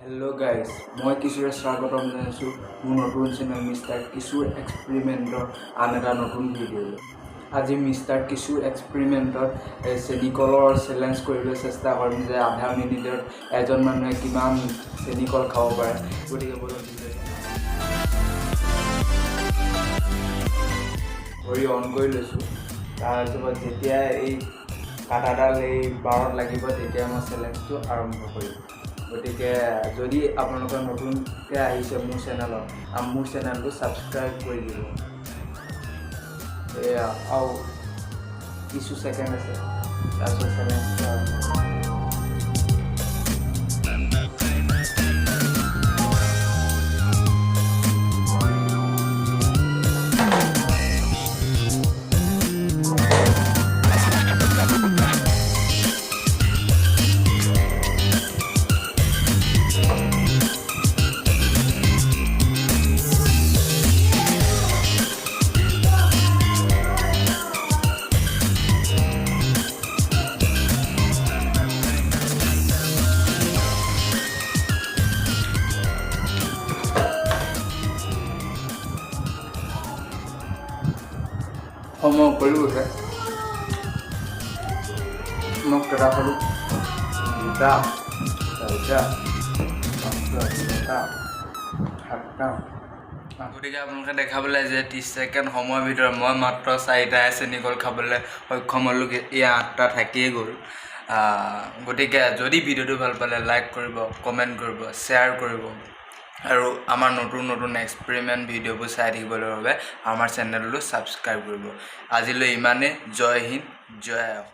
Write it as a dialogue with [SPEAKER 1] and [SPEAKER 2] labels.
[SPEAKER 1] Hello guys, মই কিশোৰ স্বাগতম জনাইছো মোৰ নতুন চেনেল মিষ্টাৰ কিশোৰ এক্সপেৰিমেন্টৰ আন এটা নতুন ভিডিঅ'লৈ। আজি মিষ্টাৰ কিশোৰ এক্সপেৰিমেন্টৰ চেনিকলৰ চেলেঞ্জ কৰিবলৈ চেষ্টা কৰিম যে আধা মিনিটত এজন মানুহে কিমান চেনিকল খাব পাৰে। গতিকে বলক ঘড়ী অন কৰি লৈছোঁ। তাৰপিছত যেতিয়া এই কাটাডাল এই বাৰত লাগিব তেতিয়া মই চেলেঞ্জটো আৰম্ভ কৰিম। গতিকে যদি আপোনালোকে নতুনকৈ আহিছে মোৰ চেনেলটো ছাবস্ক্ৰাইব কৰি দিব। এয়া আৰু কিছু ছেকেণ্ড আছে, তাৰপিছত চেলেঞ্জটো আৰম্ভ কৰিম। সময় কৰি গৈছে মোক কেইটা খালোঁ, দুটা, চাৰিটা, পাঁচটা, ছটা, সাতটা। গতিকে আপোনালোকে দেখাবলৈ যে 30 ছেকেণ্ড সময়ৰ ভিতৰত মই মাত্ৰ 4টাহে চেনিকল খাবলৈ সক্ষম হ'লোঁ। এই 8টা থাকিয়ে গ'ল। গতিকে যদি ভিডিঅ'টো ভাল পালে লাইক কৰিব, কমেণ্ট কৰিব, শ্বেয়াৰ কৰিব আৰু আমাৰ নতুন এক্সপেৰিমেণ্ট ভিডিঅ'বোৰ চাই থাকিবলৈ বাবে আমাৰ চেনেলটো ছাবস্ক্ৰাইব কৰিব। আজিলৈ ইমানেই। জয় হিন্দ, জয় অসম।